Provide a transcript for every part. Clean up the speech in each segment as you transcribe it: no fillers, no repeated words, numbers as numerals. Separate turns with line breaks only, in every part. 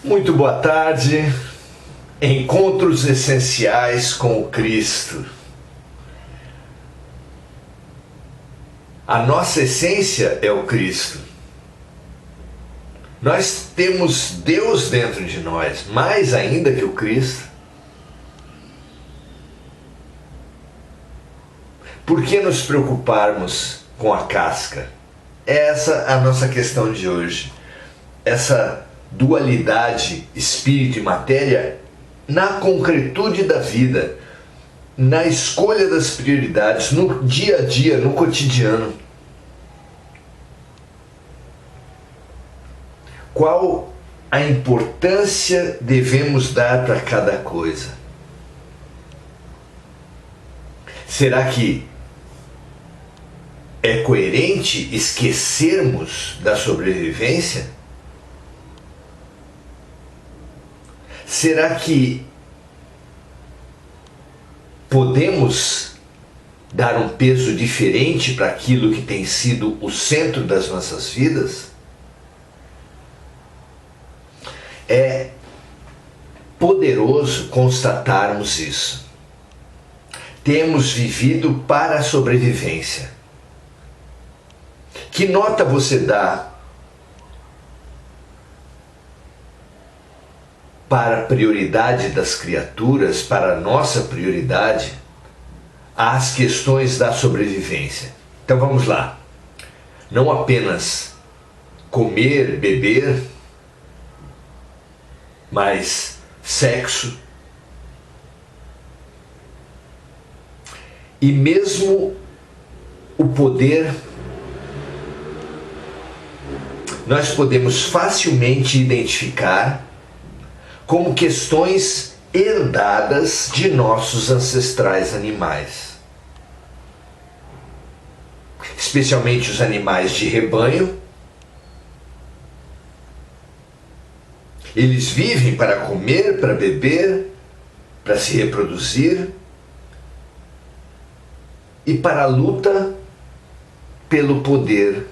Muito boa tarde. Encontros essenciais com o Cristo. A nossa essência é o Cristo. Nós temos Deus dentro de nós, mais ainda que o Cristo. Por que nos preocuparmos com a casca? Essa é a nossa questão de hoje. Essa dualidade espírito e matéria na concretude da vida, na escolha das prioridades, no dia a dia, no cotidiano. Qual a importância devemos dar para cada coisa? Será que é coerente esquecermos da sobrevivência? Será que podemos dar um peso diferente para aquilo que tem sido o centro das nossas vidas? É poderoso constatarmos isso. Temos vivido para a sobrevivência. Que nota você dá para a prioridade das criaturas, para a nossa prioridade, às questões da sobrevivência? Então vamos lá. Não apenas comer, beber, mas sexo. E mesmo o poder, nós podemos facilmente identificar como questões herdadas de nossos ancestrais animais. Especialmente os animais de rebanho. Eles vivem para comer, para beber, para se reproduzir e para a luta pelo poder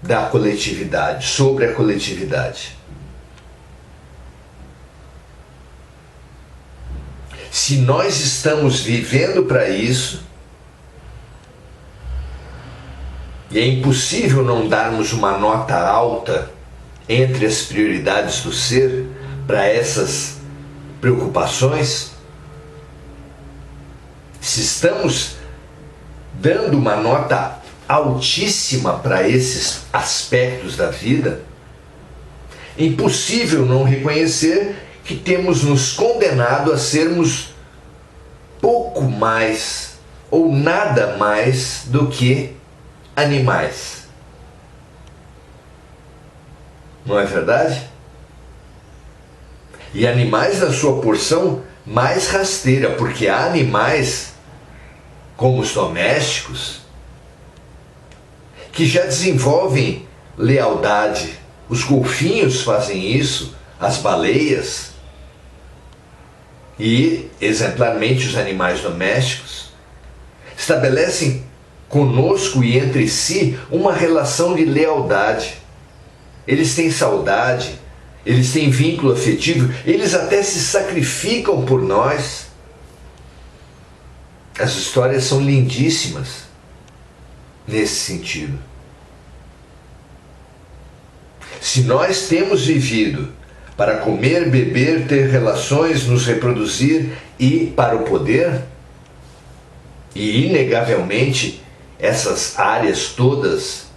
da coletividade, sobre a coletividade. Se nós estamos vivendo para isso, e é impossível não darmos uma nota alta entre as prioridades do ser para essas preocupações, se estamos dando uma nota altíssima para esses aspectos da vida, é impossível não reconhecer que temos nos condenado a sermos pouco mais ou nada mais do que animais. Não é verdade? E animais na sua porção mais rasteira, porque há animais, como os domésticos, que já desenvolvem lealdade. Os golfinhos fazem isso, as baleias e, exemplarmente, os animais domésticos estabelecem conosco e entre si uma relação de lealdade. Eles têm saudade, eles têm vínculo afetivo, eles até se sacrificam por nós. As histórias são lindíssimas nesse sentido. Se nós temos vivido para comer, beber, ter relações, nos reproduzir e para o poder, e inegavelmente essas áreas todas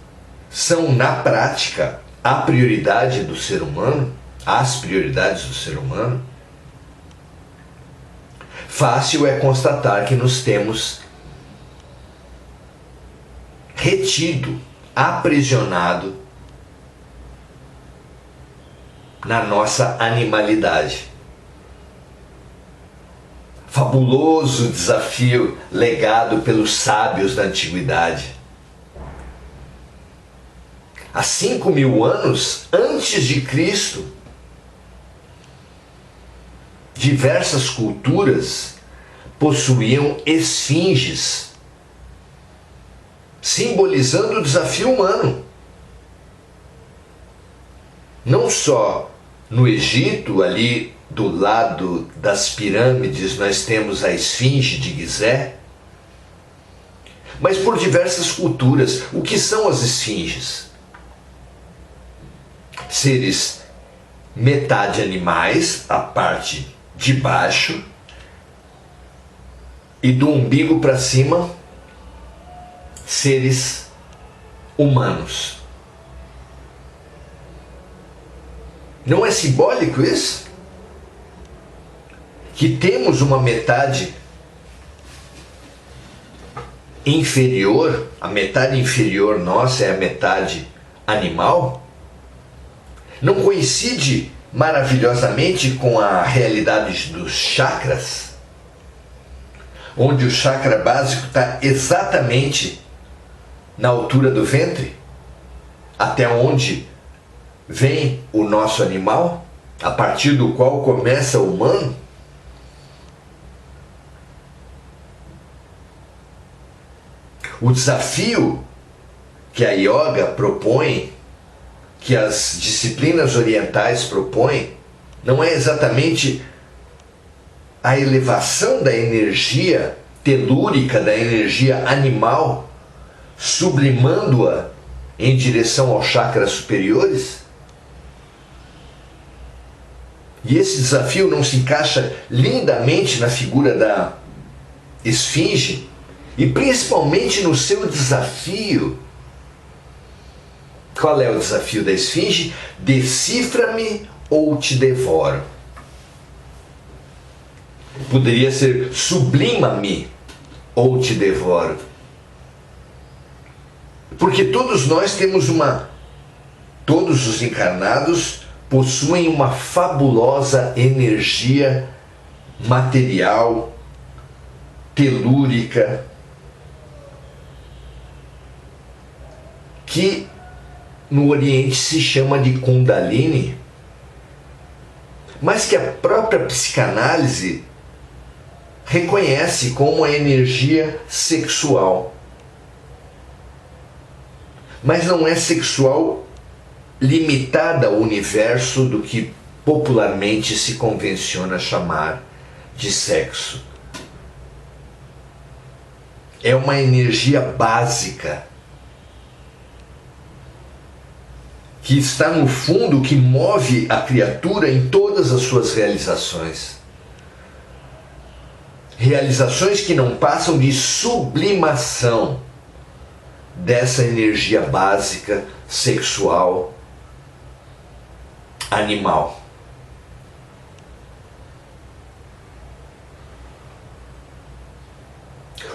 são na prática a prioridade do ser humano, as prioridades do ser humano, fácil é constatar que nos temos retido, aprisionado na nossa animalidade. Fabuloso desafio legado pelos sábios da antiguidade. Há 5.000 anos antes de Cristo, diversas culturas possuíam esfinges, simbolizando o desafio humano. Não só no Egito, ali do lado das pirâmides, nós temos a esfinge de Gizé, mas por diversas culturas. O que são as esfinges? Seres metade animais, a parte de baixo, e do umbigo para cima, seres humanos. Não é simbólico isso? Que temos uma metade inferior, a metade inferior nossa é a metade animal? Não coincide maravilhosamente com a realidade dos chakras? Onde o chakra básico está exatamente na altura do ventre, até onde vem o nosso animal, a partir do qual começa o humano. O desafio que a yoga propõe, que as disciplinas orientais propõem, não é exatamente a elevação da energia telúrica, da energia animal, sublimando-a em direção aos chakras superiores? E esse desafio não se encaixa lindamente na figura da esfinge, e principalmente no seu desafio. Qual é o desafio da esfinge? Decifra-me ou te devoro. Poderia ser sublima-me ou te devoro. Porque todos nós temos todos os encarnados possuem uma fabulosa energia material, telúrica, que no Oriente se chama de Kundalini, mas que a própria psicanálise reconhece como a energia sexual. Mas não é sexual limitada ao universo do que popularmente se convenciona chamar de sexo. É uma energia básica que está no fundo, que move a criatura em todas as suas realizações. Realizações que não passam de sublimação dessa energia básica, sexual, animal.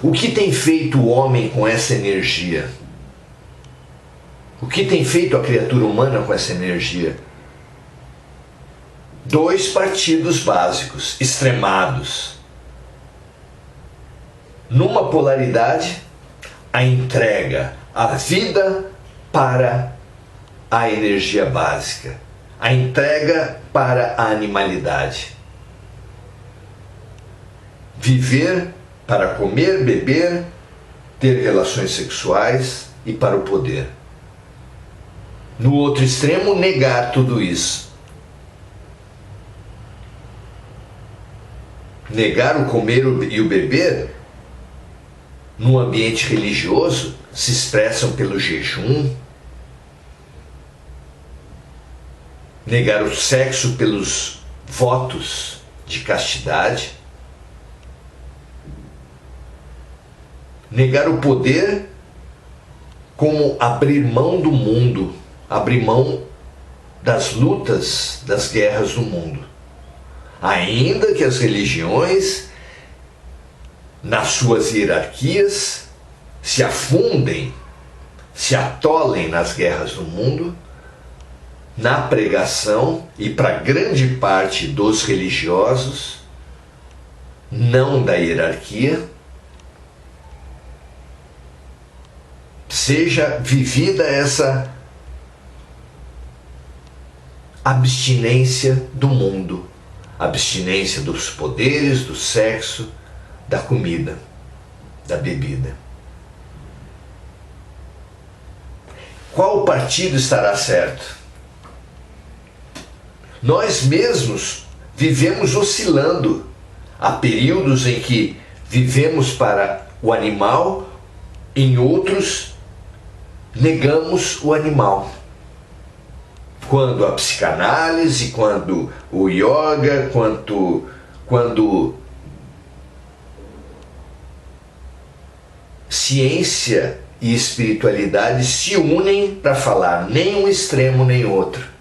O que tem feito o homem com essa energia? O que tem feito a criatura humana com essa energia? Dois partidos básicos, extremados. Numa polaridade, a entrega, a vida para a energia básica, a entrega para a animalidade. Viver para comer, beber, ter relações sexuais e para o poder. No outro extremo, negar tudo isso. Negar o comer e o beber, no ambiente religioso, se expressam pelo jejum. Negar o sexo pelos votos de castidade. Negar o poder como abrir mão do mundo, abrir mão das lutas, das guerras do mundo. Ainda que as religiões, nas suas hierarquias, se afundem, se atolem nas guerras do mundo, na pregação, e para grande parte dos religiosos, não da hierarquia, seja vivida essa abstinência do mundo, abstinência dos poderes, do sexo, da comida, da bebida. Qual partido estará certo? Nós mesmos vivemos oscilando. Há períodos em que vivemos para o animal, em outros negamos o animal. Quando a psicanálise, quando o yoga, quando ciência e espiritualidade se unem para falar nem um extremo nem outro.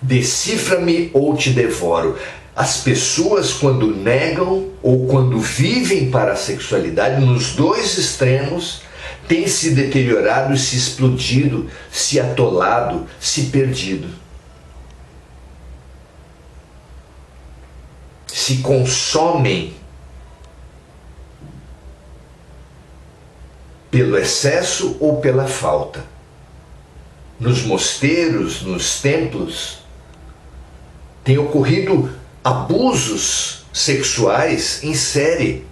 Decifra-me ou te devoro. As pessoas, quando negam ou quando vivem para a sexualidade, nos dois extremos, têm se deteriorado, se explodido, se atolado, se perdido. Se consomem pelo excesso ou pela falta. Nos mosteiros, nos templos, tem ocorrido abusos sexuais em série.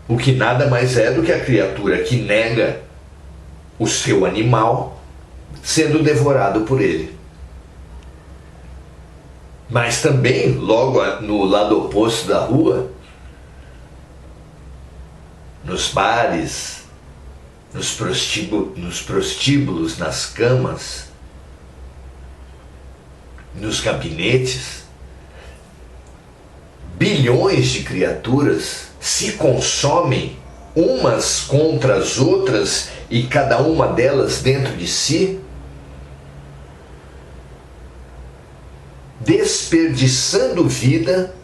O que nada mais é do que a criatura que nega o seu animal sendo devorado por ele. Mas também, logo no lado oposto da rua, nos bares, nos prostíbulos, nas camas, nos gabinetes, bilhões de criaturas se consomem umas contra as outras e cada uma delas dentro de si, desperdiçando vida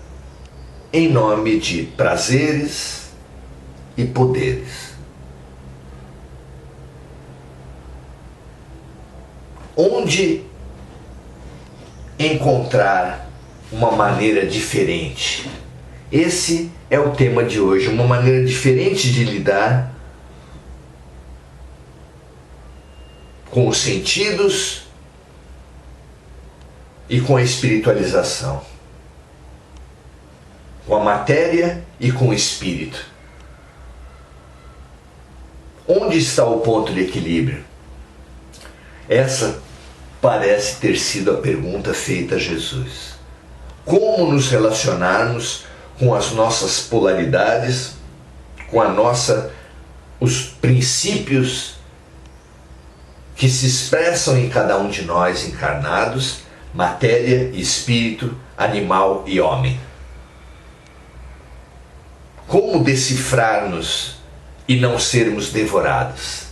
em nome de prazeres e poderes. Onde encontrar uma maneira diferente? Esse é o tema de hoje, uma maneira diferente de lidar com os sentidos e com a espiritualização, com a matéria e com o espírito. Onde está o ponto de equilíbrio? Essa parece ter sido a pergunta feita a Jesus. Como nos relacionarmos com as nossas polaridades, com os princípios que se expressam em cada um de nós encarnados, matéria e espírito, animal e homem. Como decifrar-nos e não sermos devorados?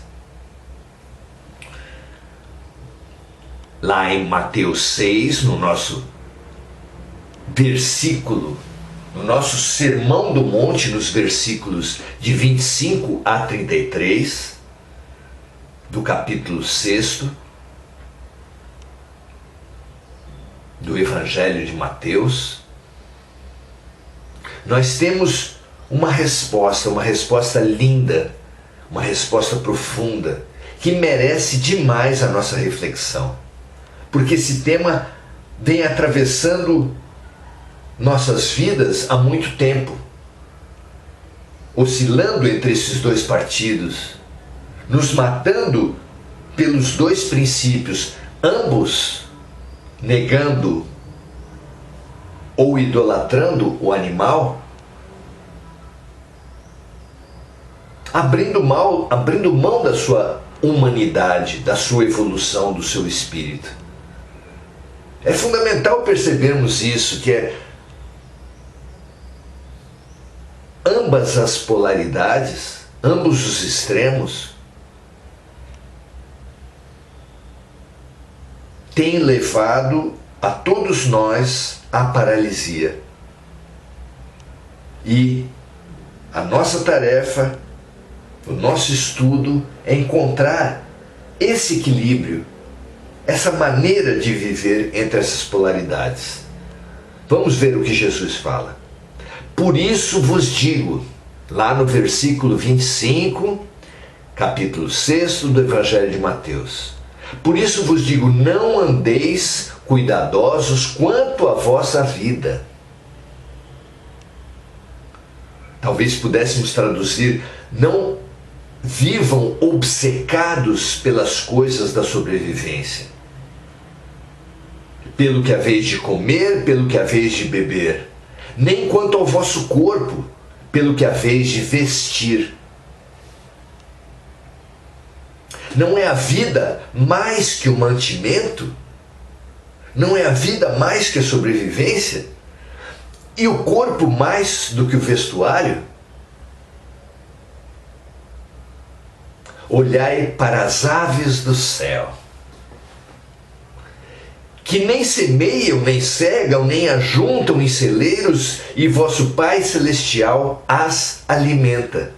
Lá em Mateus 6, no nosso versículo, no nosso Sermão do Monte, nos versículos de 25 a 33, do capítulo 6 do Evangelho de Mateus, nós temos uma resposta linda, uma resposta profunda, que merece demais a nossa reflexão. Porque esse tema vem atravessando nossas vidas há muito tempo, oscilando entre esses dois partidos, nos matando pelos dois princípios, ambos negando ou idolatrando o animal, abrindo mão da sua humanidade, da sua evolução, do seu espírito. É fundamental percebermos isso, que ambas as polaridades, ambos os extremos, têm levado a todos nós à paralisia. E a nossa tarefa, o nosso estudo é encontrar esse equilíbrio, essa maneira de viver entre essas polaridades. Vamos ver o que Jesus fala. Por isso vos digo, lá no versículo 25, capítulo 6 do Evangelho de Mateus. Por isso vos digo, não andeis cuidadosos quanto à vossa vida. Talvez pudéssemos traduzir, não vivam obcecados pelas coisas da sobrevivência. Pelo que haveis de comer, pelo que haveis de beber. Nem quanto ao vosso corpo, pelo que haveis de vestir. Não é a vida mais que o mantimento? Não é a vida mais que a sobrevivência? E o corpo mais do que o vestuário? Olhai para as aves do céu, que nem semeiam, nem cegam, nem ajuntam em celeiros, e vosso Pai Celestial as alimenta.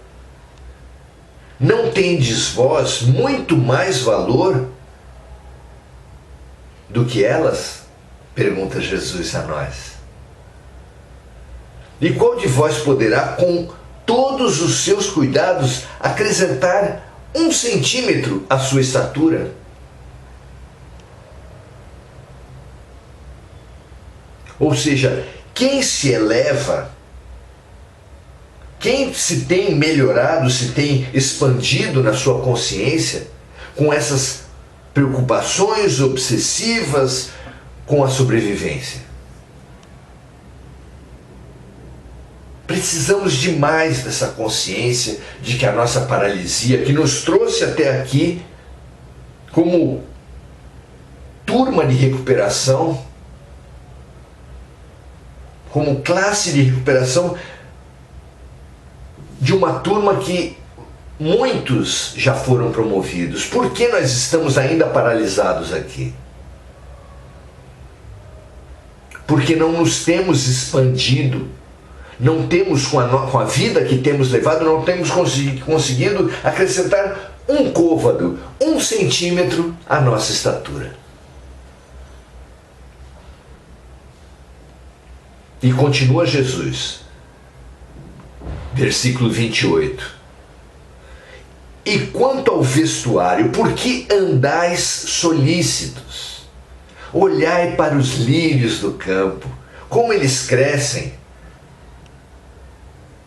Não tendes vós muito mais valor do que elas? Pergunta Jesus a nós. E qual de vós poderá, com todos os seus cuidados, acrescentar 1 centímetro à sua estatura? Ou seja, quem se eleva, quem se tem melhorado, se tem expandido na sua consciência, com essas preocupações obsessivas com a sobrevivência? Precisamos demais dessa consciência de que a nossa paralisia, que nos trouxe até aqui como turma de recuperação, como classe de recuperação de uma turma que muitos já foram promovidos. Por que nós estamos ainda paralisados aqui? Porque não nos temos expandido, não temos, com a vida que temos levado, não temos conseguido acrescentar 1 côvado, 1 centímetro à nossa estatura. E continua Jesus, versículo 28. E quanto ao vestuário, por que andais solícitos? Olhai para os lírios do campo, como eles crescem,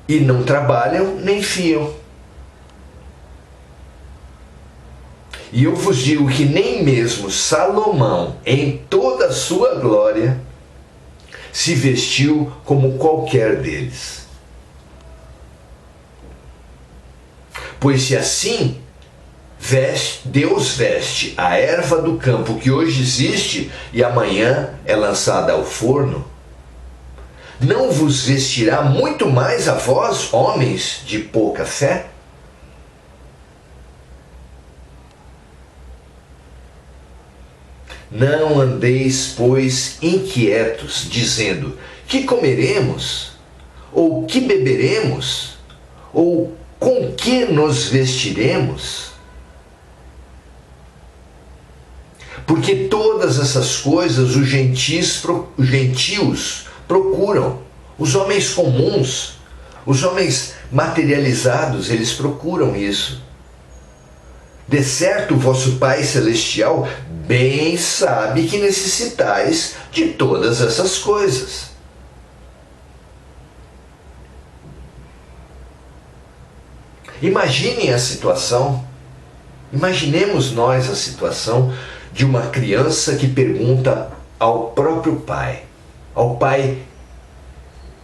e não trabalham nem fiam. E eu vos digo que nem mesmo Salomão, em toda a sua glória, se vestiu como qualquer deles. Pois se assim Deus veste a erva do campo que hoje existe e amanhã é lançada ao forno, não vos vestirá muito mais a vós, homens de pouca fé? Não andeis, pois, inquietos, dizendo: que comeremos? Ou que beberemos? Ou com que nos vestiremos? Porque todas essas coisas os gentios procuram. Os homens comuns, os homens materializados, eles procuram isso. De certo, vosso Pai Celestial bem sabe que necessitais de todas essas coisas. Imaginem a situação, imaginemos nós a situação de uma criança que pergunta ao próprio pai, ao pai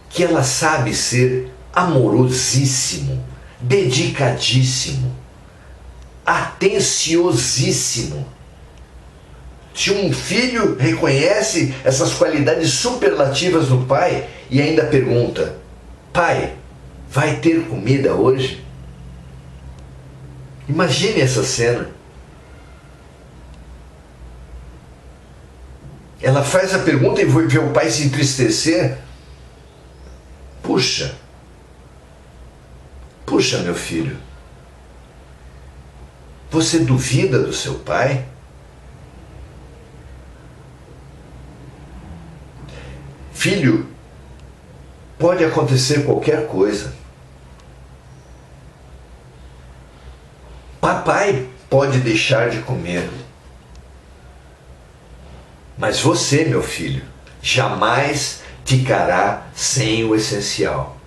que ela sabe ser amorosíssimo, dedicadíssimo, atenciosíssimo. Se um filho reconhece essas qualidades superlativas no pai e ainda pergunta: pai, vai ter comida hoje? Imagine essa cena. Ela faz a pergunta e vê o pai se entristecer. Puxa, meu filho, você duvida do seu pai? Filho, pode acontecer qualquer coisa. Papai pode deixar de comer. Mas você, meu filho, jamais ficará sem o essencial.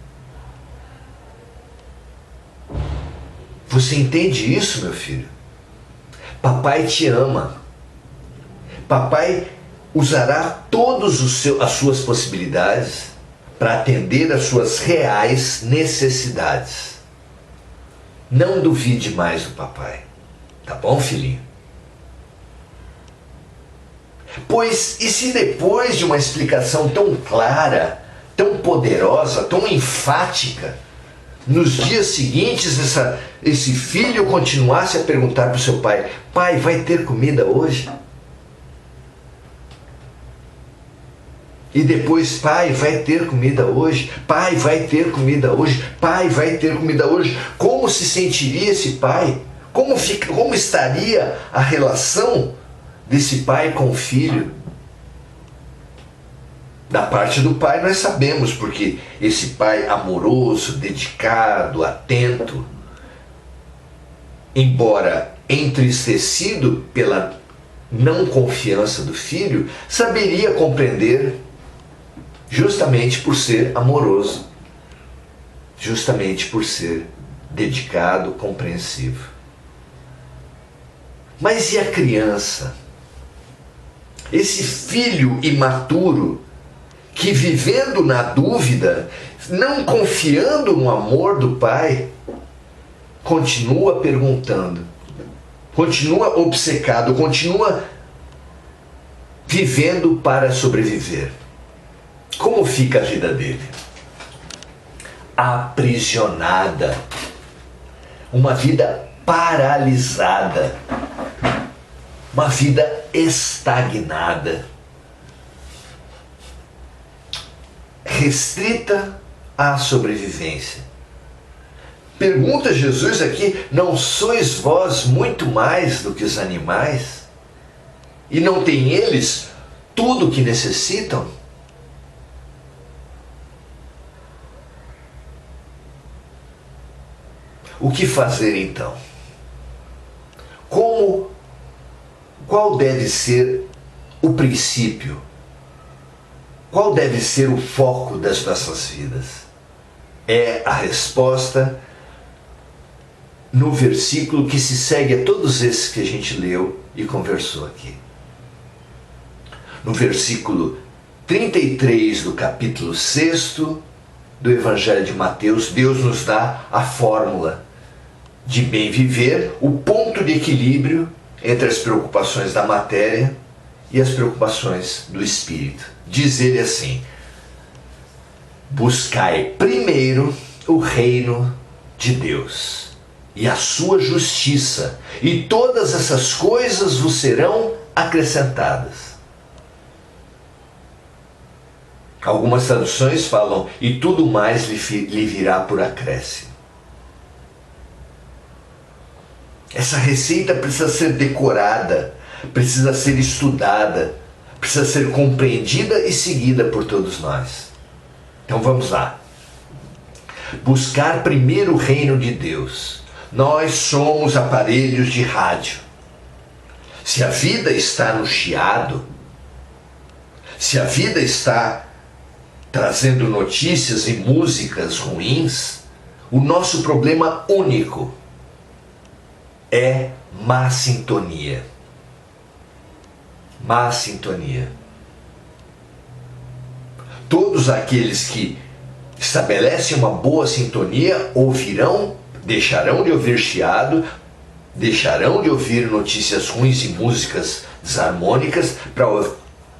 Você entende isso, meu filho? Papai te ama. Papai usará todas as suas possibilidades para atender às suas reais necessidades. Não duvide mais do papai. Tá bom, filhinho? Pois, e se depois de uma explicação tão clara, tão poderosa, tão enfática, nos dias seguintes esse filho continuasse a perguntar para o seu pai: pai, vai ter comida hoje? E depois: pai, vai ter comida hoje? Pai, vai ter comida hoje? Pai, vai ter comida hoje? Como se sentiria esse pai? Como estaria a relação desse pai com o filho? Da parte do pai nós sabemos, porque esse pai amoroso, dedicado, atento, embora entristecido pela não confiança do filho, saberia compreender, justamente por ser amoroso, justamente por ser dedicado, compreensivo. Mas e a criança? Esse filho imaturo que, vivendo na dúvida, não confiando no amor do pai, continua perguntando, continua obcecado, continua vivendo para sobreviver. Como fica a vida dele? Aprisionada. Uma vida paralisada. Uma vida estagnada. Restrita à sobrevivência. Pergunta Jesus aqui: não sois vós muito mais do que os animais? E não têm eles tudo o que necessitam? O que fazer então? Qual deve ser o princípio? Qual deve ser o foco das nossas vidas? É a resposta no versículo que se segue a todos esses que a gente leu e conversou aqui. No versículo 33 do capítulo 6 do Evangelho de Mateus, Deus nos dá a fórmula de bem viver, o ponto de equilíbrio entre as preocupações da matéria e as preocupações do espírito. Diz ele assim: buscai primeiro o reino de Deus e a sua justiça, e todas essas coisas vos serão acrescentadas. Algumas traduções falam: e tudo mais lhe virá por acréscimo. Essa receita precisa ser decorada, precisa ser estudada, precisa ser compreendida e seguida por todos nós. Então vamos lá. Buscar primeiro o reino de Deus. Nós somos aparelhos de rádio. Se a vida está no chiado, se a vida está trazendo notícias e músicas ruins, o nosso problema único é má sintonia. Má sintonia. Todos aqueles que estabelecem uma boa sintonia deixarão de ouvir chiado, deixarão de ouvir notícias ruins e músicas desarmônicas para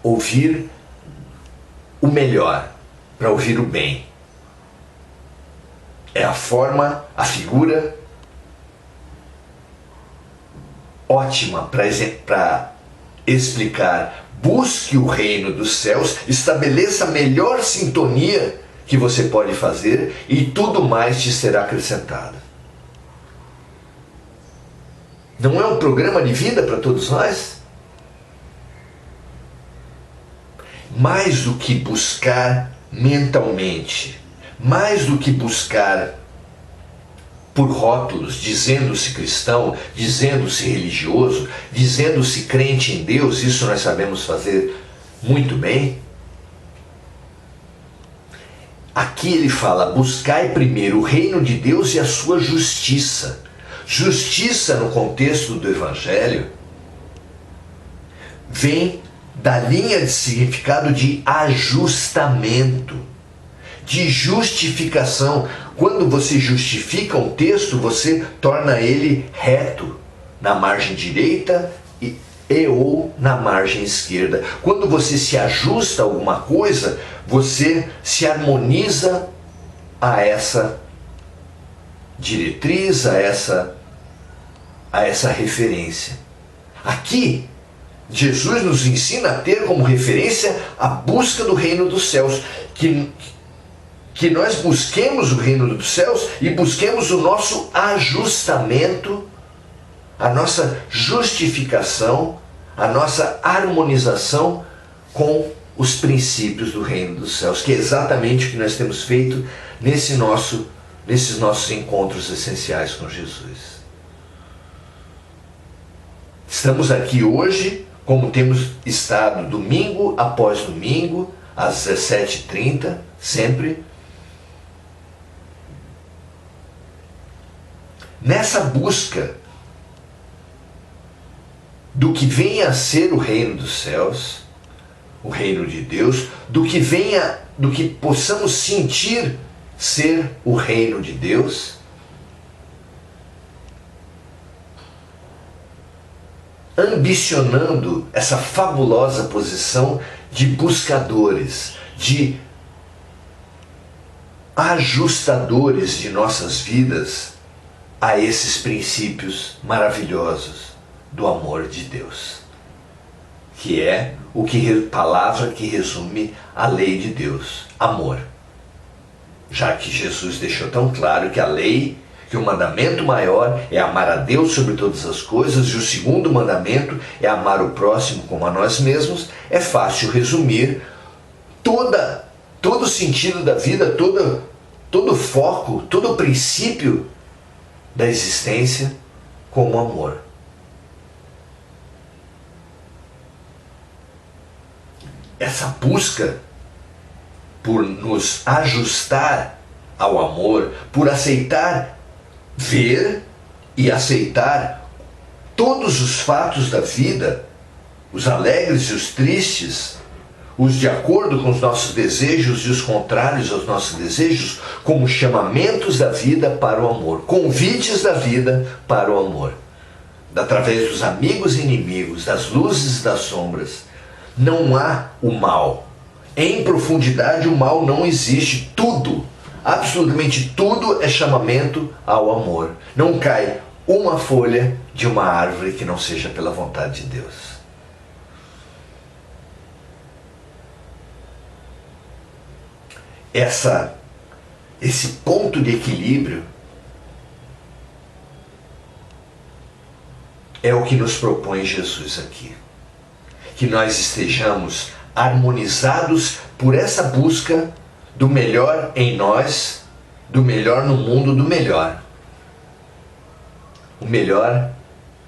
ouvir o melhor, para ouvir o bem. É a figura ótima para explicar: busque o reino dos céus, estabeleça a melhor sintonia que você pode fazer e tudo mais te será acrescentado. Não é um programa de vida para todos nós? Mais do que buscar mentalmente, mais do que buscar por rótulos, dizendo-se cristão, dizendo-se religioso, dizendo-se crente em Deus, isso nós sabemos fazer muito bem. Aqui ele fala: buscai primeiro o reino de Deus e a sua justiça. Justiça, no contexto do Evangelho, vem da linha de significado de ajustamento, de justificação. Quando você justifica um texto, você torna ele reto na margem direita e ou na margem esquerda. Quando você se ajusta a alguma coisa, você se harmoniza a essa diretriz, a essa referência. Aqui, Jesus nos ensina a ter como referência a busca do reino dos céus, que nós busquemos o reino dos céus e busquemos o nosso ajustamento, a nossa justificação, a nossa harmonização com os princípios do reino dos céus, que é exatamente o que nós temos feito nesses nossos encontros essenciais com Jesus. Estamos aqui hoje, como temos estado domingo após domingo, às 17h30, sempre, nessa busca do que venha a ser o reino dos céus, o reino de Deus, do que possamos sentir ser o reino de Deus, ambicionando essa fabulosa posição de buscadores, de ajustadores de nossas vidas a esses princípios maravilhosos do amor de Deus, que é palavra que resume a lei de Deus, amor. Já que Jesus deixou tão claro que a lei, que o mandamento maior é amar a Deus sobre todas as coisas, e o segundo mandamento é amar o próximo como a nós mesmos, é fácil resumir todo o sentido da vida, todo o foco, todo o princípio da existência como amor. Essa busca por nos ajustar ao amor, por aceitar, ver e aceitar todos os fatos da vida, os alegres e os tristes, os de acordo com os nossos desejos e os contrários aos nossos desejos, como chamamentos da vida para o amor, convites da vida para o amor, através dos amigos e inimigos, das luzes e das sombras. Não há o mal. Em profundidade o mal não existe. Tudo, absolutamente tudo é chamamento ao amor. Não cai uma folha de uma árvore que não seja pela vontade de Deus. Esse ponto de equilíbrio é o que nos propõe Jesus aqui. Que nós estejamos harmonizados por essa busca do melhor em nós, do melhor no mundo, do melhor. O melhor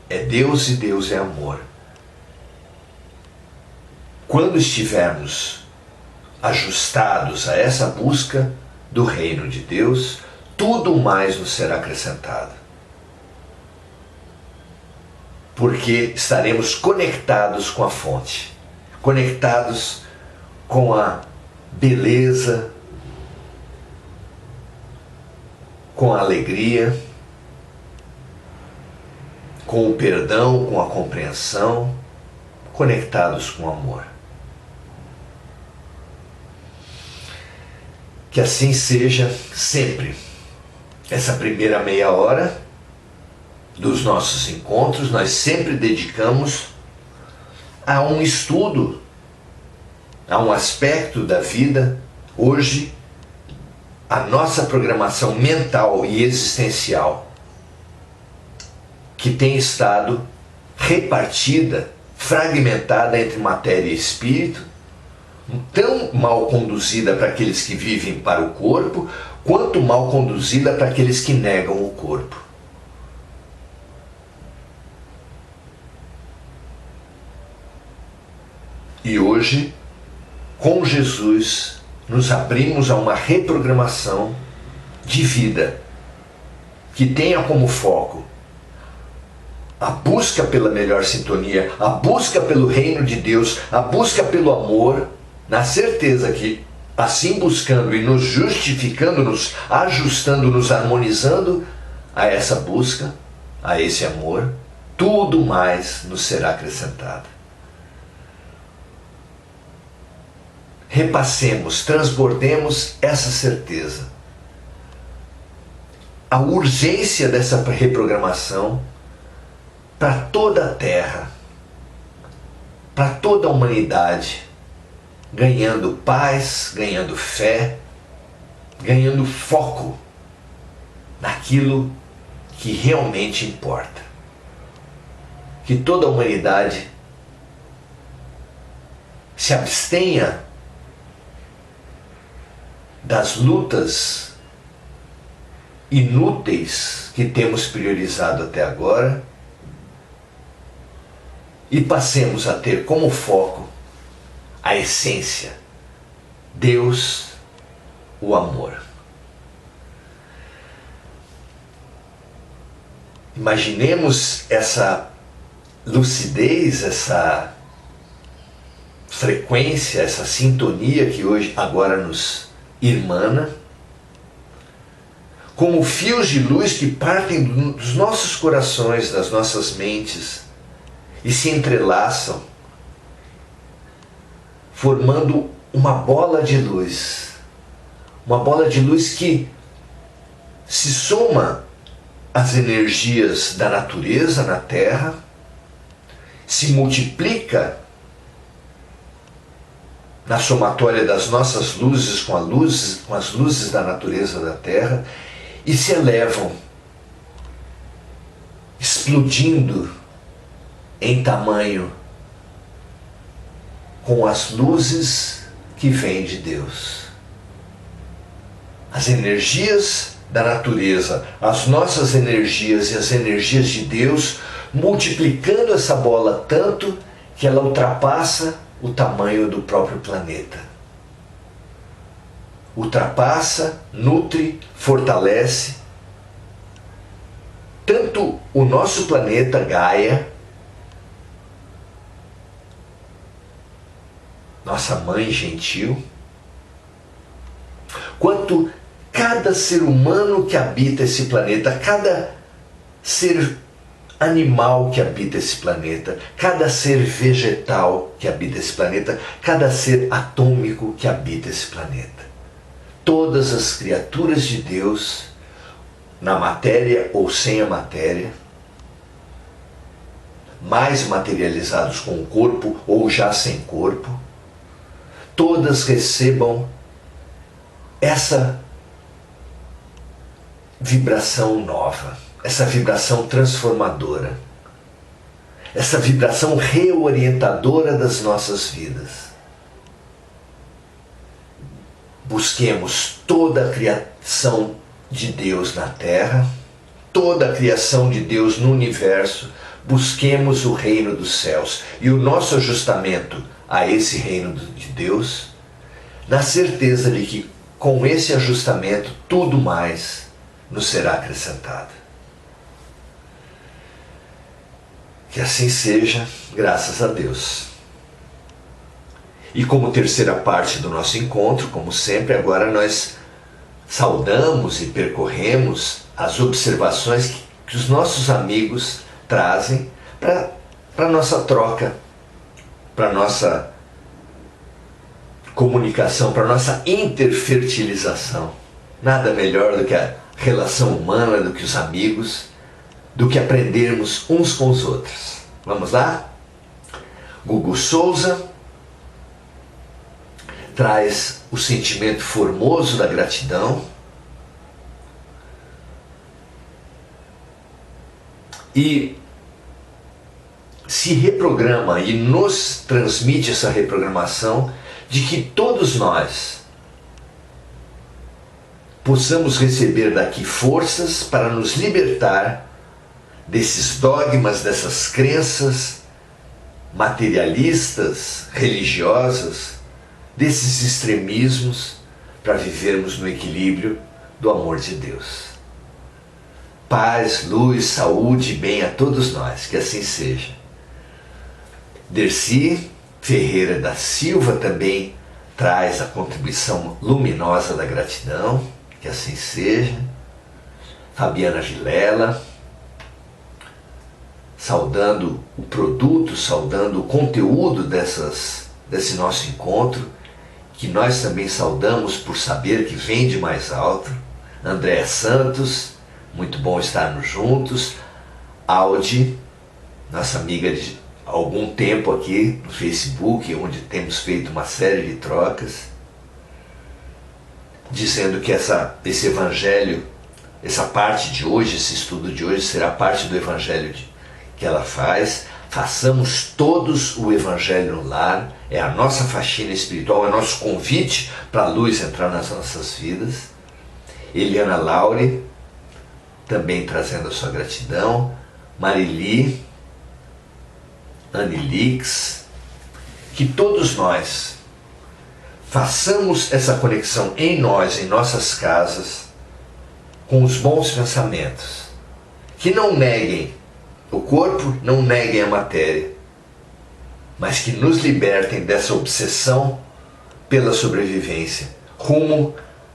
é Deus e Deus é amor. Quando estivermos ajustados a essa busca do reino de Deus, tudo mais nos será acrescentado. Porque estaremos conectados com a fonte, conectados com a beleza, com a alegria, com o perdão, com a compreensão, conectados com o amor. Que assim seja sempre. Essa primeira meia hora dos nossos encontros, nós sempre dedicamos a um estudo, a um aspecto da vida. Hoje, a nossa programação mental e existencial, que tem estado repartida, fragmentada entre matéria e espírito, tão mal conduzida para aqueles que vivem para o corpo, quanto mal conduzida para aqueles que negam o corpo. E hoje, com Jesus, nos abrimos a uma reprogramação de vida que tenha como foco a busca pela melhor sintonia, a busca pelo reino de Deus, a busca pelo amor, na certeza que assim buscando e nos justificando, nos ajustando, nos harmonizando a essa busca, a esse amor, tudo mais nos será acrescentado. Repassemos, transbordemos essa certeza. A urgência dessa reprogramação para toda a Terra, para toda a humanidade, ganhando paz, ganhando fé, ganhando foco naquilo que realmente importa. Que toda a humanidade se abstenha das lutas inúteis que temos priorizado até agora e passemos a ter como foco a essência, Deus, o amor. Imaginemos essa lucidez, essa frequência, essa sintonia que hoje agora nos irmana, como fios de luz que partem dos nossos corações, das nossas mentes e se entrelaçam, formando uma bola de luz que se soma às energias da natureza na Terra, se multiplica na somatória das nossas luzes com as luzes da natureza da Terra e se elevam, explodindo em tamanho com as luzes que vêm de Deus. As energias da natureza, as nossas energias e as energias de Deus, multiplicando essa bola tanto que ela ultrapassa o tamanho do próprio planeta. Ultrapassa, nutre, fortalece tanto o nosso planeta Gaia, nossa mãe gentil, quanto cada ser humano que habita esse planeta, cada ser animal que habita esse planeta, cada ser vegetal que habita esse planeta, cada ser atômico que habita esse planeta. Todas as criaturas de Deus, na matéria ou sem a matéria, mais materializados com o corpo ou já sem corpo, todas recebam essa vibração nova, essa vibração transformadora, essa vibração reorientadora das nossas vidas. Busquemos toda a criação de Deus na Terra, toda a criação de Deus no universo, busquemos o reino dos céus e o nosso ajustamento a esse reino de Deus, na certeza de que com esse ajustamento tudo mais nos será acrescentado. Que assim seja, graças a Deus. E como terceira parte do nosso encontro, como sempre, agora nós saudamos e percorremos as observações que os nossos amigos trazem para a nossa troca, para a nossa comunicação, para a nossa interfertilização. Nada melhor do que a relação humana, do que os amigos, do que aprendermos uns com os outros. Vamos lá? Gugu Souza traz o sentimento formoso da gratidão e se reprograma e nos transmite essa reprogramação de que todos nós possamos receber daqui forças para nos libertar desses dogmas, dessas crenças materialistas, religiosas, desses extremismos, para vivermos no equilíbrio do amor de Deus. Paz, luz, saúde e bem a todos nós, que assim seja. Dercy Ferreira da Silva também traz a contribuição luminosa da gratidão, que assim seja. Fabiana Vilela, saudando o produto, saudando o conteúdo desse nosso encontro, que nós também saudamos por saber que vem de mais alto. Andréa Santos, muito bom estarmos juntos. Audi, nossa amiga de algum tempo aqui no Facebook, onde temos feito uma série de trocas, dizendo que esse evangelho, essa parte de hoje, esse estudo de hoje, será parte do evangelho que ela faz. Façamos todos o evangelho no lar, é a nossa faxina espiritual, é o nosso convite para a luz entrar nas nossas vidas. Eliana Laure, também trazendo a sua gratidão. Marili, Anilix, que todos nós façamos essa conexão em nós, em nossas casas, com os bons pensamentos, que não neguem o corpo, não neguem a matéria, mas que nos libertem dessa obsessão pela sobrevivência, rumo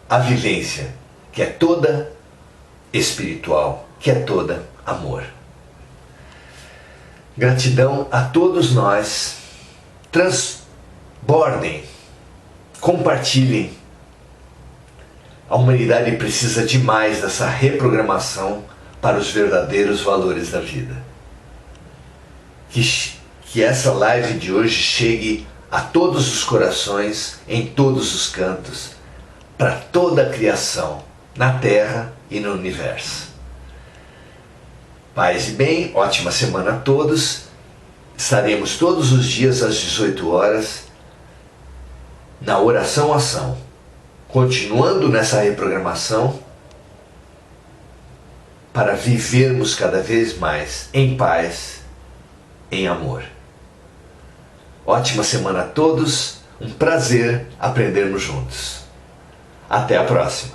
à vivência, que é toda espiritual, que é toda amor. Gratidão a todos nós. Transbordem, compartilhem. A humanidade precisa demais dessa reprogramação para os verdadeiros valores da vida. Que essa live de hoje chegue a todos os corações, em todos os cantos, para toda a criação, na Terra e no Universo. Paz e bem, ótima semana a todos. Estaremos todos os dias às 18 horas na Oração Ação, continuando nessa reprogramação para vivermos cada vez mais em paz, em amor. Ótima semana a todos, um prazer aprendermos juntos. Até a próxima.